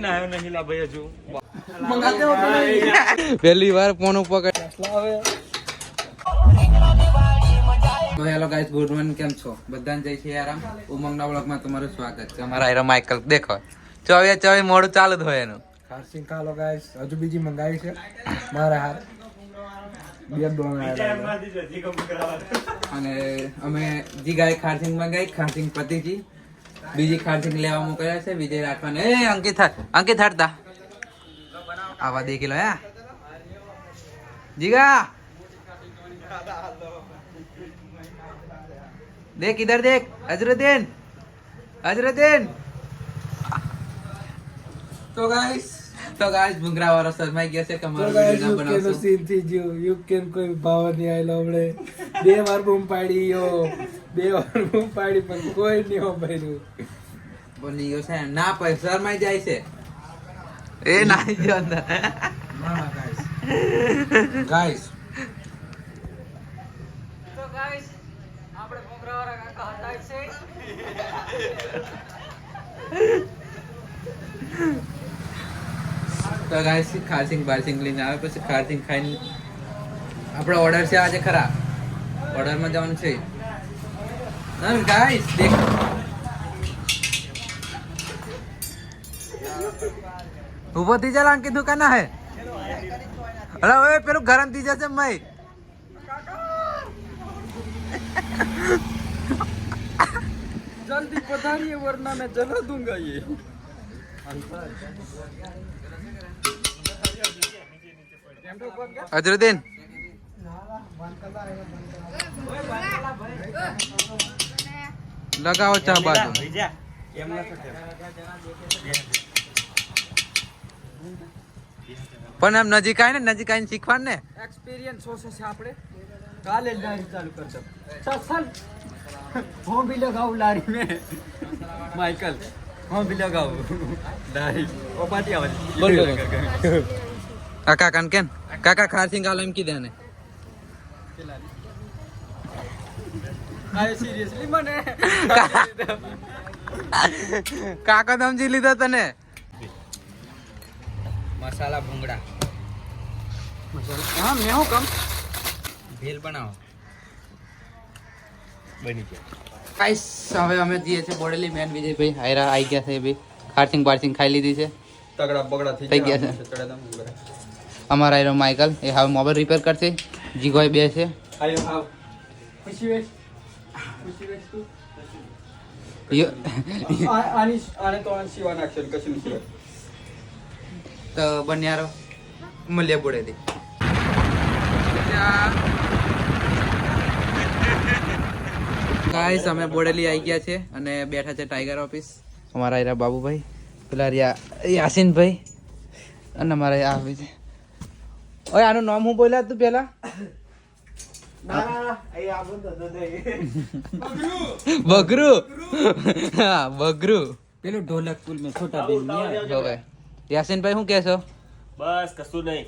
નાયો નહીં લા ભાઈ હજુ પહેલી વાર ફોન ઉપર તો હેલો ગાઈસ, ગુડ મોર્નિંગ, કેમ છો? બધાને જય શ્રી આરામ. ઉમંગના બ્લોગમાં તમારું સ્વાગત છે. અમારા હીરો માઇકલ દેખો ચોવીએ મોડું ચાલુ જ હોય એનું. ખારસિંગ ખાલો ગાઈસ, હજુ બીજી મંગાવી છે મારા હાથ બે ડોન અને અમે જી ગાય ખારસિંગ મંગાઈ, ખારસિંગ પતિજી બીજી ખારસિંગ લેવા મોકલ્યા છે વિજય રાખવાને. એ અંકિત હટતા આવા દેખી લો યા જીગા देख इधर देख अजरुद्दीन तो गाइस भुंगरा वाला शर्मा गया से कमर वीडियो ना बनाओ तो सीन थी जो यू कैन कोई भाव नहीं आयलो हमने બે વાર બૂમ પાડી પણ કોઈ નહીં હો ભર્યું બોલી યો છે ના પૈસા શર્મા જાય છે એ ના જો અંદર ના ગાઈસ તો ગાઈસ આપણે ભોંગરાવાળા કાકા હટાય છે. તો ગાઈસ ખારસિંગ બારસિંગ લઈને આવે પછી ખારસિંગ ખાઈને આપણો ઓર્ડર છે આજે ખરા ઓર્ડરમાં જવાનું છે ના ગાઈસ દેખ ઉભો થઈ જા અંકિત દુકાન ના હે અરે ઓય પેલું ગરમ થઈ જશે મય जल्दी पधारिए वरना मैं जला दूंगा ये. अजरुद्दीन लगाओ चा बाजू પણ એમ નજીક આવીને શીખવાનું ને एक्सपीरियंस हो से આપણે કાલે લારી ચાલુ કરતો चल હું भी लगाऊं लारी में माइकल હું भी लगाऊं लारी ओ पाटी आवाज बोल કાકા કાન કેન કાકા ખારસિંગ આલો એમ કીધે ને આય સિરિયસલી મને કાકા તો સમજી લીધો તને મસાલા ભૂંગળા હા મેં હું કમ ભેલ બનાવો બની ગયા ગાઈસ હવે અમે જઈએ છે બોડેલી મેન વિજયભાઈ હાયરા આવી ગયા છે ભાઈ ખારસિંગ બારસિંગ ખાઈ લીધી છે તગડા બગડા થઈ ગયા છે અમારા હાયરો માઇકલ એ હવે મોબાઈલ રિપેર કરશે જીગોય બે છે આયો આવ ખુશી વેચ તું આને તો આન સિવા નાખશે કશું સિવા તો બન્યારો મળ્યા બોડેલી ગાઈસ અમે બોડેલી આવી ગયા છે અને બેઠા છે ટાઈગર ઓફિસ અમારા હાયરા બાબુભાઈ પેલા યાસીનભાઈ અને અમારા આ આવી છે ઓય આનું નામ હું બોલ્યા તું પેલા બગરું હા બગરું પેલું ઢોલક પુલ में छोटा भीम नहीं आया યાસીનભાઈ શું કહેશો બસ કશું નહીં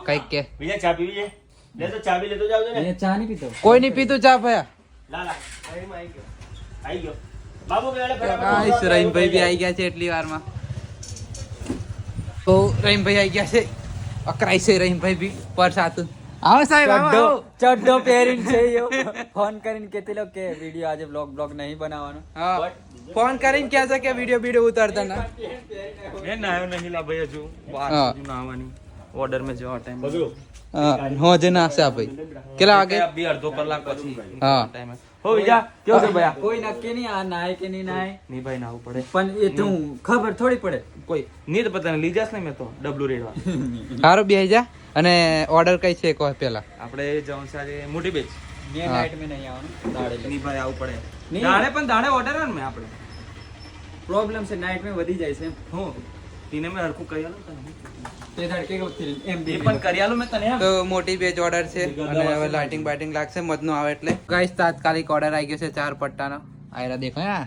કઈક કે બીજા ચા પીવી છે લે તો ચા બી લેતો જાવ ને ये चाय नहीं पीता કોઈ નહીં પીતું ચા ભયા લા આવી ગયો બાબુ પેલા ગાઈસ રહીમભાઈ બી આવી ગયા છે એટલી વારમાં તો રહીમભાઈ આવી ગયા છે અકરાઈ છે રહીમભાઈ બી પર સાતું આવો સાહેબ આવો ચડ્ડો પહેરીને છે યો ફોન કરીને કેતી લો કે વિડિયો આજે બ્લોગ નહીં બનાવવાનો હા ફોન કરીને કહે છે કે વિડિયો ઉતારતા ના મેં નાયો નહીં લા ભાઈ હજુ વાર હા. હજુ નાવાની ઓર્ડર में જવા ટાઈમ હા હો જે નાસે આ ભાઈ કેટલા વાગે બે અડધો કલાક પછી હા. ટાઈમ હો વિજા કેવું છે ભયા કોઈ નક્કી નહીં આ નાય કે નહીં નાય નહીં ભાઈ નાવું પડે પણ એ તો ખબર થોડી પડે કોઈ નીત પતા લઈ જાસ ને મેં તો ડબલું રેડવા સારું બેહી જા અને ઓર્ડર કઈ છે કહો પેલા આપણે જવાનું છે આજે મોટી બેચ મેં હા. નાઈટ में નહીં આવવાનું દાડે નહીં ભાઈ આવું પડે નહીં. દાડે પણ દાડે ઓર્ડર ને મેં આપણે પ્રોબ્લેમ છે નાઈટ में વધી જાય છે એમ હું તીને મેં હરખું કરી આલું તને તે દાડે કે એમ એ પણ કરી આલું મેં તને એમ તો મોટી બેચ ઓર્ડર છે અને હવે લાઇટિંગ બાઇટિંગ લાગશે મધનું આવે એટલે ગાઈસ તાત્કાલિક ઓર્ડર આવી ગયો છે 4 પટ્ટાનો આયરા દેખો હા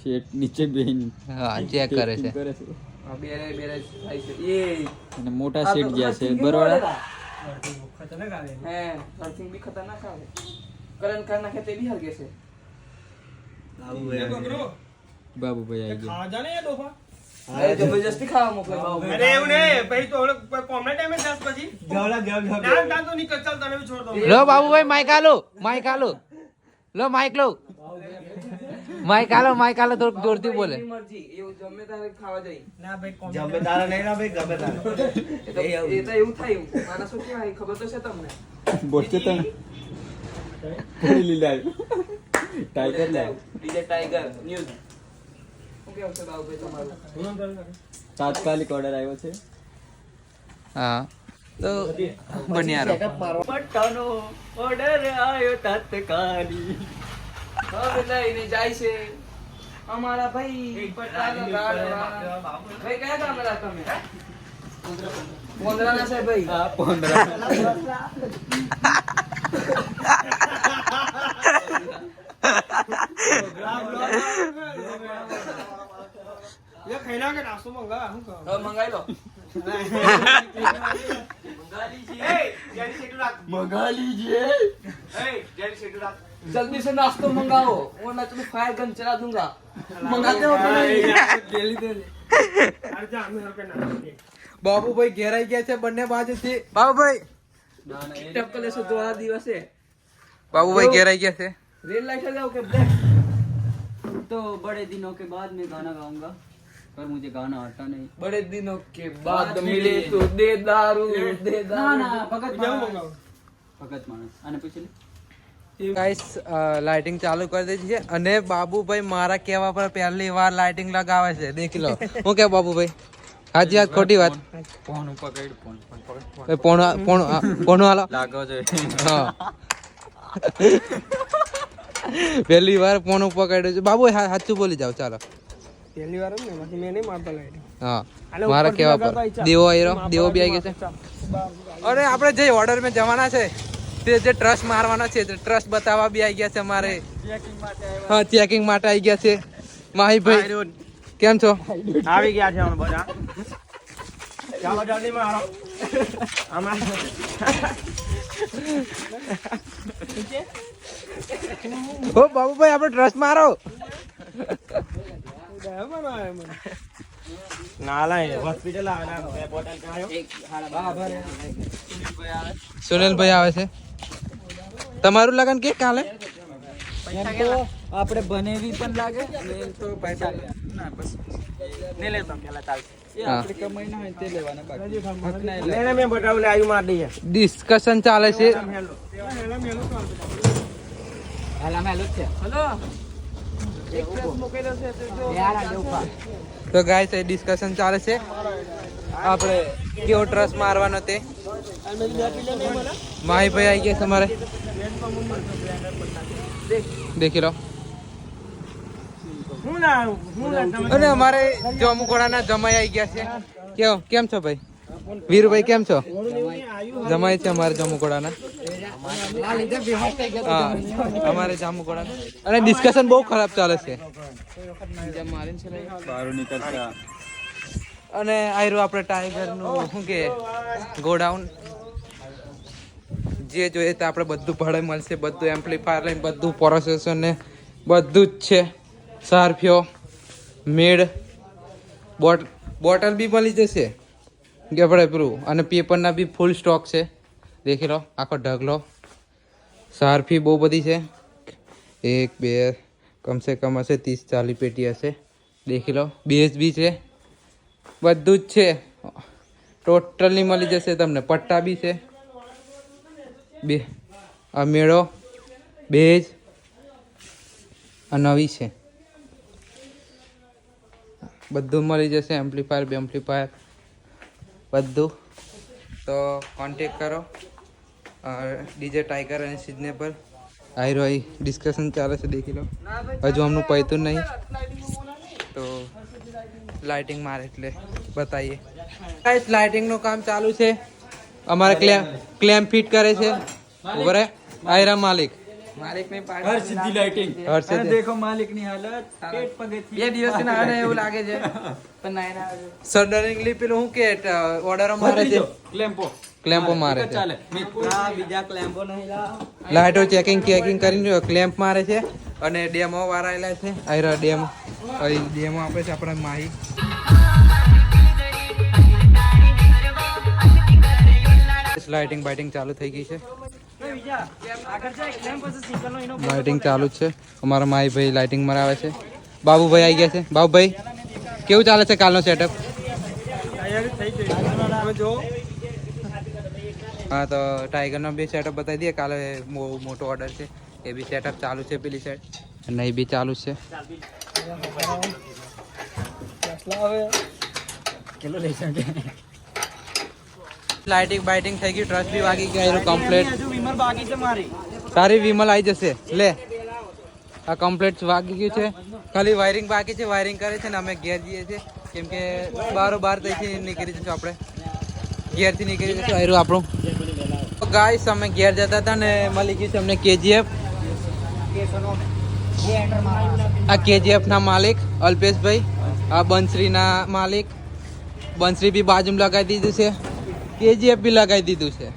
શેટ નીચે બેહીન હા ચેક કરે છે કરે છે બેરે થાય છે એ અને મોટા શેટ ગયા છે બરોબર ખતરનાક આવે હે અર્થિંગ બી ખતરનાક આવે કરન કર નાખે તે બી હરગે છે બાબુભાઈ આવી ગયા જબરજસ્તી ખાવા મોકલે બાબુ અરે એવું નહીં ભાઈ તો હવે કોમના ટાઈમે 10 પછી ના તો નીકળ ચાલ તને બી છોડ દઉં લો બાબુભાઈ માઈક આલો લો માઈક લો માઈક આલો થોડુંક જોરથી બોલે મરજી એવું જમે તારે ખાવા જઈ ના ભાઈ કોમ જમે તારા નહીં ના ભાઈ ગમે તારા એ તો એવું થાય માણસો કેવા ખબર તો છે તમને બોલતે તને લીલા ટાઈગર લાવ ડીજે ટાઈગર ન્યૂઝ શું કેવું છે બાબુભાઈ તમારું તાત્કાલિક ઓર્ડર આવ્યો છે હા તો બન્યા રહો પટ્ટાનો ઓર્ડર આવ્યો તાત્કાલિક હવે લઈને જાય છે અમારા ભાઈ પટાનો ગાડવા ભાઈ કયા ગામના તમે પોંદરાના છે ભાઈ આ 15 ये खाना के नाश्तो मंगा હું કહું હવે મંગાઈ લો એ જેની સેટુ રાખ મંગા લીજીએ એ જેની સેટુ રાખ जल्दी से नाश्तो मंगाओ वरना तुम्हें फायर गन चला दूंगा मंगाते हो तो नहीं અરે જા અમે હરકે ના બાબુભાઈ ઘેરાઈ ગયા છે બંને બાજુથી બાબુભાઈ टक्कर ले सो 2 दिवस है બાબુભાઈ ઘેરાઈ ગયા છે रेल लाइट लगाओ के ब्लैक तो बड़े दिनों के बाद मैं गाना गाऊंगा पर मुझे गाना आता नहीं बड़े दिनों के बाद मिले तो दे दारू दे ना दारू ना भगत જાવ मानस મંગાવ भगत मानस आने पूछ ले ગાઈસ લાઇટિંગ ચાલુ કરી દીધી છે અને બાબુભાઈ મારા કહેવા પર પહેલી વાર લાઇટિંગ લગાવે છે દેખી લો હું કે બાબુભાઈ હાજી વાત ખોટી વાત फोन पकड़ फोन પોણું હાલો लागो जो હા પહેલી વાર પોણું પકડ્યું છે બાબુ સાચું બોલી જાવ ચાલો પહેલી વાર ને બાકી મેં નહીં મારતા લાઈટ હા મારા કહેવા પર દેવો આવ્યો દેવો બી આવી ગયો છે અરે આપણે જે ઓર્ડર માં જવાના છે તે જે ટ્રસ્ટ મારવાનો છે તે ટ્રસ્ટ બતાવવા બી આવી ગયા છે અમારે હા ચેકિંગ માટે આવી ગયા છે માહીભાઈ કેમ છો આવી ગયા છે અમે બધા ચાલો જલ્દી મારો આમાં ઓ બાબુભાઈ આપણે ટ્રસ્ટ મારો નાલા હોસ્પિટલ આવે બોટલ કાયો સુનિલભાઈ આવે છે તમારું લગન કે કાલે આપણે બનેવી પણ લાગે ને તો પૈસા ના બસ ને લે તો પેલા ચાલ એ આપણે કમાઈ ના હોય તે લેવાના બાકી હક ના લે ને મેં બતાવ લે આયુ માર દઈએ ડિસ્કશન ચાલે છે હેલો હાલા મેલો છે हेलो યાર આ દેઉપા તો ગાઈસ એ ડિસ્કશન ચાલે છે આપણે કેવો ટ્રસ્ટ મારવાનો તે માહીભાઈ આવી ગયા છે અમારે દેખી લો હું ના તમે અને અમારે જમુકોડાના જમાઈ આવી ગયા છે કેમ છો ભાઈ વીરભાઈ કેમ છો જમાઈ છે અમારે જમુકોડાના હા અમારે જામુકોડાના અને ડિસ્કશન બહુ ખરાબ ચાલે છે બારું નીકળતા અને આયરું આપણે ટાઈગરનું શું કે ગોડાઉન જે જોઈએ તો આપણે બધું ભાડે મળશે બધું એમ્પ્લીફાયર લઈને બધું પ્રોસેસર ને બધું જ છે સારફિયો મેડ બોટલ બી મળી જશે કે આપણે પેલું અને પેપરના બી ફૂલ સ્ટોક છે દેખી લો આખો ઢગલો સારફી બહુ બધી છે 1 2 કમસે કમ હશે 30-40 પેટી હશે દેખી લો બેઝ બી છે બધું જ છે ટોટલી મળી જશે તમને પટ્ટા બી છે બે આ મેળો બેઝ આ નવી છે બધું મળી જશે એમ્પ્લીફાયર બધું તો કોન્ટેક કરો ડીજે ટાઈગર અને સિઝનેબલ આયરો આઈ ડિસ્કશન ચાલે છે દેખી લો હજુ અમનું પૈતું નહીં તો લાઇટિંગ મારે એટલે બતાવીએ ગાઈસ લાઇટિંગનું કામ ચાલુ છે અમારે ક્લેમ્પ ફિટ કરે છે ઉભરે આયરા માલિક હર સીધી લાઇટિંગ હર્ષદ દેખો માલિકની હાલત પેટ પગેથી ये दिवस ना आने એવું લાગે છે પણ ના ના સડનલી પેલું હું કે ઓર્ડર મારે છે ક્લેમ્પો મારે છે ચાલે આ બીજા ક્લેમ્પો નહીં લા લાઇટો ચેકિંગ કરીને ક્લેમ્પ મારે છે અને ડેમો વાળા આવેલા છે આયરા ડેમો આપે છે આપણે માહી બસ લાઇટિંગ બાઇટિંગ ચાલુ થઈ ગઈ છે. લાઇટિંગ ચાલુ જ છે. અમારા માઈ ભાઈ લાઇટિંગ મરાવે છે. બાબુભાઈ આવી ગયા છે. બાબુભાઈ કેવું ચાલે છે કાલનો સેટઅપ? હા તો ટાઈગરનો બી સેટઅપ બતાવી દઈએ. કાલે બહુ મોટો ઓર્ડર છે, એ બી સેટઅપ ચાલુ છે પેલી સાઈડ, અને એ બી ચાલુ છે. લાઇટિંગ બાઇટિંગ થઈ ગઈ, ટ્રસ્ટ બી વાગી ગયા કમ્પ્લીટ. તારી વિમલ આવી જશે. લે આ કમ્પ્લીટ વાગી ગયું છે, ખાલી વાયરિંગ બાકી છે. વાયરિંગ કરે છે ને અમે ઘેર જઈએ છીએ, કેમ કે બારોબાર ત્યાંથી નીકળી જઈશું. આપણે ઘેરથી નીકળી જઈશું. આવ્યું આપણું ગાઈસ. અમે ઘેર જતા હતા ને મળી ગયું છે અમને KGF. આ KGF ના માલિક અલ્પેશભાઈ, આ બંસરીના માલિક. બંસરી બી બાજુમાં લગાવી દીધું છે, KGF બી લગાવી દીધું છે.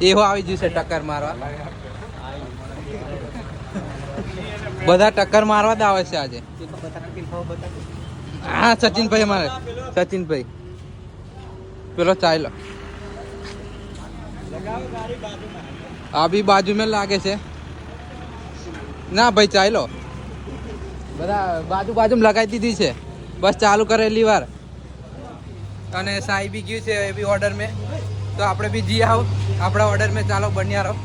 એવો આવી ગયું છે ટક્કર મારવા. બધા ટક્કર મારવા જ આવે છે આજે. હા સચિનભાઈ, અમારે સચિનભાઈ પેલો ચાલ્યો. આ બી બાજુ में લાગે છે. ના ભાઈ ચાલ્યો. બધા બાજુમાં લગાવી દીધી છે, બસ ચાલુ કરેલી વાર. અને સાઈ બી ગયું છે એ બી ઓર્ડર में. તો આપણે બી જી આવો આપણા ઓર્ડર में. ચાલો બન્યા રહો.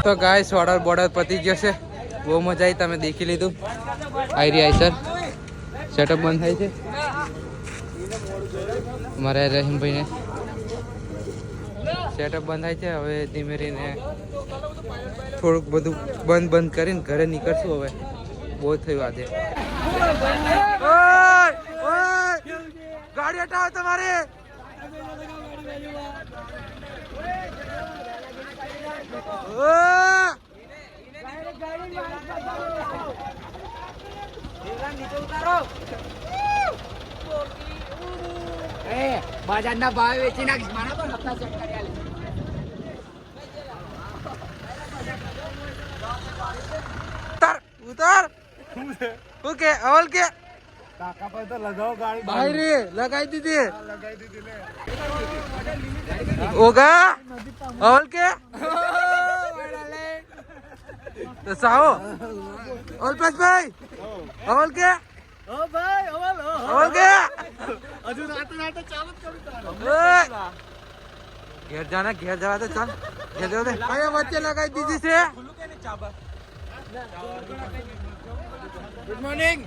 તો ગાઈસ ઓર્ડર બોર્ડર પતી ગયો છે. બહુ મજા આવી, તમે દેખી લીધું. આઈ સર સેટઅપ બંધ થાય છે મારા રહીમભાઈને. સેટઅપ બંધ થાય છે. હવે ધીમે રહીને થોડુંક બધું બંધ કરીને ઘરે નીકળશું. હવે બહુ થયું આજે. ગાડી હટાવો તમારે. બજારના ભાવે વેચી નાખીશ મારા તો હપ્તા સેટ કરી આલે ઉતાર ઓકે અવલ કે કાકા પર તો લગાવો ગાડી ભાઈ રે લગાઈ દીધી લગાઈ દીધી લે ઓગા અવલ કે તો સાઓ અલ્પેશ ભાઈ અવલ કે ઓ ભાઈ અવલ અવલ કે હજુ રાતે રાતે ચાલુ જ કરું તારે ઘેર જાને ઘેર જવા તો ચાલ ઘેર જવા દે કયા વચ્ચે લગાઈ દીધી છે ગુડ મોર્નિંગ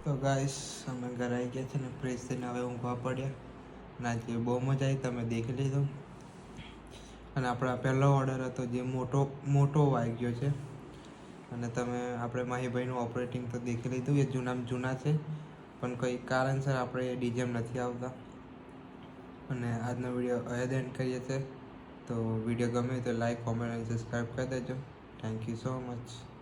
તો ગાઈસ અમે ઘરે આવી ગયા છે ને ફ્રેશ થઈને હવે ઊંઘવા પડ્યા અને આજે બહુ મજા આવી તમે દેખી લીધું અને આપણા પહેલો ઓર્ડર હતો જે મોટો વાગ્યો છે અને તમે આપણે માહીભાઈનું ઓપરેટિંગ તો દેખી લીધું એ જૂના છે પણ કોઈ કારણસર આપણે ડીજેમ નથી આવતા અને આજનો વિડીયો અહીં એન્ડ કરીએ છીએ તો વિડીયો ગમે તો લાઈક કોમેન્ટ અને સબસ્ક્રાઈબ કરી દેજો થેન્ક યુ સો મચ